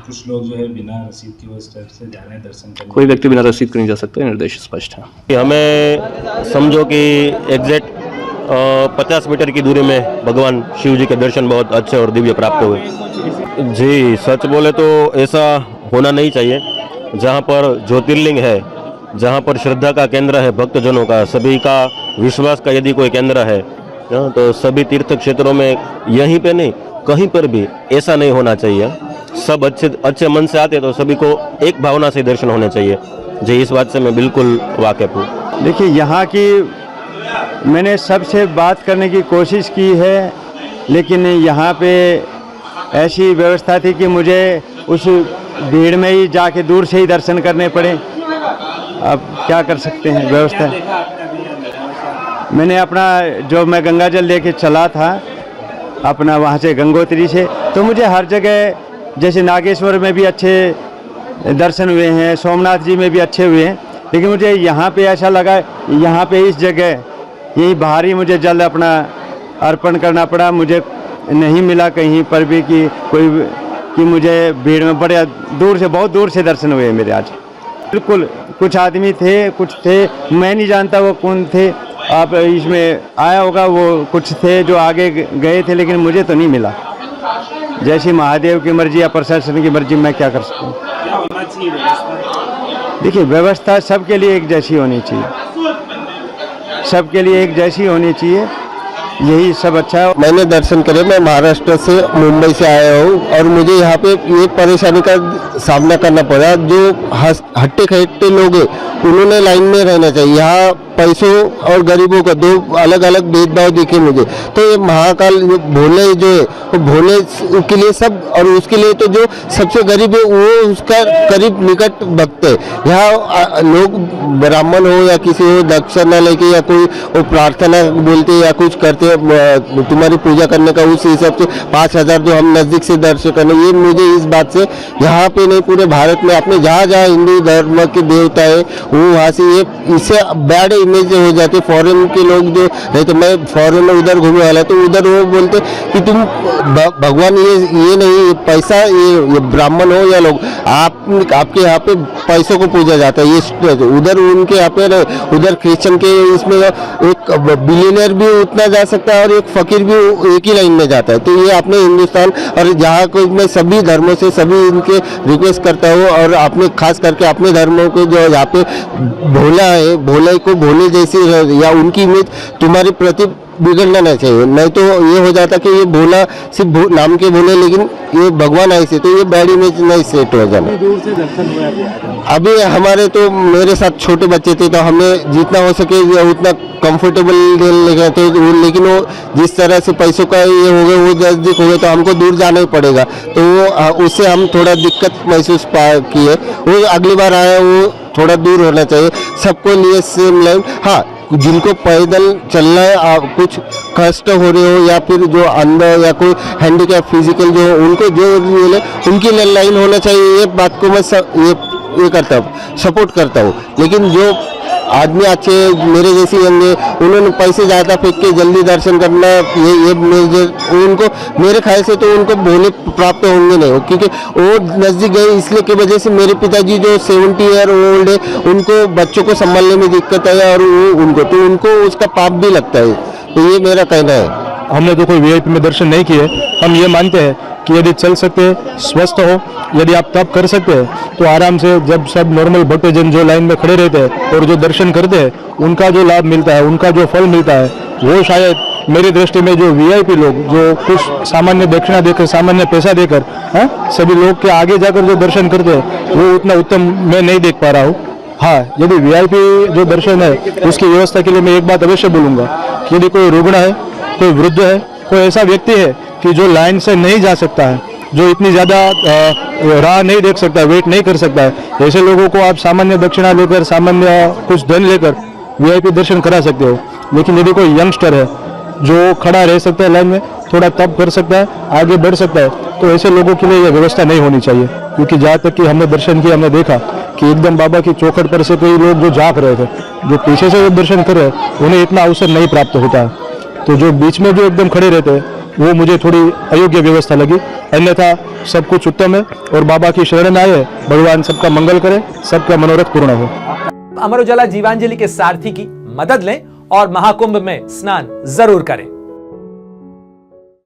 कुछ लोग जो है बिना रसीद की वो स्टेप से जा रहे हैं दर्शन करने। कोई व्यक्ति बिना रसीद के नहीं जा सकता, निर्देश स्पष्ट है। हमें समझो कि एग्जैक्ट 50 मीटर की दूरी में भगवान शिव जी के दर्शन बहुत अच्छे और दिव्य प्राप्त हुए। जी, सच बोले तो ऐसा होना नहीं चाहिए। जहाँ पर ज्योतिर्लिंग है, जहाँ पर श्रद्धा का केंद्र है, भक्तजनों का, सभी का विश्वास का यदि कोई केंद्र है तो सभी तीर्थ क्षेत्रों में यहीं पे नहीं कहीं पर भी ऐसा नहीं होना चाहिए। सब अच्छे मन से आते तो सभी को एक भावना से दर्शन होने चाहिए। जी, इस बात से मैं बिल्कुल वाकिफ हूँ। देखिए, यहाँ की मैंने सबसे बात करने की कोशिश की है, लेकिन यहाँ पे ऐसी व्यवस्था थी कि मुझे उस भीड़ में ही जाके दूर से ही दर्शन करने पड़े। अब क्या कर सकते हैं, व्यवस्था। मैंने अपना जो मैं गंगा जल लेके चला था अपना वहाँ से गंगोत्री से, तो मुझे हर जगह जैसे नागेश्वर में भी अच्छे दर्शन हुए हैं, सोमनाथ जी में भी अच्छे हुए हैं, लेकिन मुझे यहाँ पे ऐसा लगा यहाँ पे इस जगह यही भारी मुझे जल अपना अर्पण करना पड़ा। मुझे नहीं मिला कहीं पर भी कि मुझे भीड़ में बड़े दूर से, बहुत दूर से दर्शन हुए मेरे आज। बिल्कुल, कुछ आदमी थे, कुछ थे, मैं नहीं जानता वो कौन थे। आप इसमें आया होगा, वो कुछ थे जो आगे गए थे, लेकिन मुझे तो नहीं मिला। जैसी महादेव की मर्जी या प्रशासन की मर्जी, मैं क्या कर सकता हूँ। क्या होना चाहिए व्यवस्था? देखिए, व्यवस्था सबके लिए एक जैसी होनी चाहिए, सबके लिए एक जैसी होनी चाहिए, यही सब अच्छा है। मैंने दर्शन करे, मैं महाराष्ट्र से, मुंबई से आया हूँ और मुझे यहाँ पे ये परेशानी का सामना करना पड़ा। जो हट्टे खट्टे लोग हैं उन्होंने लाइन में रहना चाहिए। यहाँ पैसों और गरीबों का दो अलग अलग भेदभाव दिखे मुझे। तो ये महाकाल भोले जो है वो भोले के लिए सब, और उसके लिए तो जो सबसे गरीब है वो उसका करीब निकट भक्त है। यहाँ लोग ब्राह्मण हो या किसी हो दक्षिणा लेके या कोई वो प्रार्थना बोलते या कुछ करते तुम्हारी पूजा करने का, उस हिसाब से 5,000 जो हम नज़दीक से दर्शन करने, ये मुझे इस बात से यहाँ पे नहीं पूरे भारत में अपने जहाँ जहाँ हिंदू धर्म के देवता है वो वहाँ से ये इससे बैड इमेज हो जाती है। फॉरेन के लोग जो रहते, मैं फॉरेन में उधर घूमने वाला तो उधर वो बोलते कि तुम भगवान ये नहीं, ये पैसा, ये ब्राह्मण हो या लोग, आपके यहाँ पे पैसों को पूजा जाता है। ये उधर उनके यहाँ पे, उधर क्रिश्चियन के इसमें एक बिलियनर भी उतना जा सकता है और एक फकीर भी एक ही लाइन में जाता है। तो ये अपने हिंदुस्तान और जहाँ को मैं सभी धर्मों से सभी इनके रिक्वेस्ट करता हूँ, और अपने खास करके अपने धर्मों को जो यहाँ पे भोला है, भोले को भोले जैसी या उनकी इमेज तुम्हारे प्रति बिगड़ना नहीं चाहिए। नहीं तो ये हो जाता कि ये भोला सिर्फ नाम के भोले, लेकिन ये भगवान ऐसे, तो ये बैड इमेज नहीं सेट हो जाना। दूर से दर्शन हुआ अभी हमारे तो मेरे साथ छोटे बच्चे थे तो हमें जितना हो सके उतना कंफर्टेबल लेके थे, लेकिन वो जिस तरह से पैसों का ये हो गया, वो नज़दीक हो गए तो हमको दूर जाना ही पड़ेगा। तो उससे हम थोड़ा दिक्कत महसूस किए। वो अगली बार आया वो थोड़ा दूर होना चाहिए, सबको लिए सेम लाइन। हाँ, जिनको पैदल चलना है, कुछ कष्ट हो रहे हो या फिर जो अंधा या कोई हैंडीकैप फिजिकल जो हो, उनको जो मिले उनकी लाइन होना चाहिए। ये बात को मैं ये करता हूँ, सपोर्ट करता हूँ। लेकिन जो आदमी अच्छे मेरे जैसे होंगे, उन्होंने पैसे ज़्यादा फेंक के जल्दी दर्शन करना, ये उनको मेरे ख्याल से तो उनको भोले प्राप्त होंगे नहीं, क्योंकि वो नज़दीक गए इसलिए की वजह से। मेरे पिताजी जो 70 ईयर ओल्ड है, उनको बच्चों को संभालने में दिक्कत है और उनको उसका पाप भी लगता है। तो ये मेरा कहना है। हमने तो कोई वीआईपी में दर्शन नहीं किए। हम ये मानते हैं कि यदि चल सकते, स्वस्थ हो, यदि आप तप कर सकते हैं तो आराम से, जब सब नॉर्मल भक्तजन जो लाइन में खड़े रहते हैं और जो दर्शन करते हैं उनका जो लाभ मिलता है, उनका जो फल मिलता है, वो शायद मेरी दृष्टि में जो वीआईपी लोग जो कुछ सामान्य दक्षिणा देकर, सामान्य पैसा देकर सभी लोग के आगे जाकर जो दर्शन करते हैं वो उतना उत्तम मैं नहीं देख पा रहा हूँ। हाँ, यदि वीआईपी जो दर्शन है उसकी व्यवस्था के लिए मैं एक बात अवश्य बोलूँगा कि यदि कोई रुग्ण है, कोई वृद्ध है, कोई ऐसा व्यक्ति है कि जो लाइन से नहीं जा सकता है, जो इतनी ज़्यादा राह नहीं देख सकता है, वेट नहीं कर सकता है, ऐसे लोगों को आप सामान्य दक्षिणा लेकर, सामान्य कुछ धन लेकर वीआईपी दर्शन करा सकते हो। लेकिन यदि कोई यंगस्टर है जो खड़ा रह सकता है लाइन में, थोड़ा तप कर सकता है, आगे बढ़ सकता है, तो ऐसे लोगों के लिए यह व्यवस्था नहीं होनी चाहिए। क्योंकि जहाँ तक कि हमने दर्शन किया, हमने देखा कि एकदम बाबा की चौखट पर से कई लोग जो झाँक रहे थे, जो पीछे से दर्शन कर रहे हैं, उन्हें इतना अवसर नहीं प्राप्त होता है। तो जो बीच में जो एकदम खड़े रहते हैं वो मुझे थोड़ी अयोग्य व्यवस्था लगी। अन्यथा सब कुछ उत्तम है और बाबा की शरण आए, भगवान सबका मंगल करे, सबका मनोरथ पूर्ण हो। अमर उजाला जीवांजलि के सारथी की मदद लें और महाकुंभ में स्नान जरूर करें।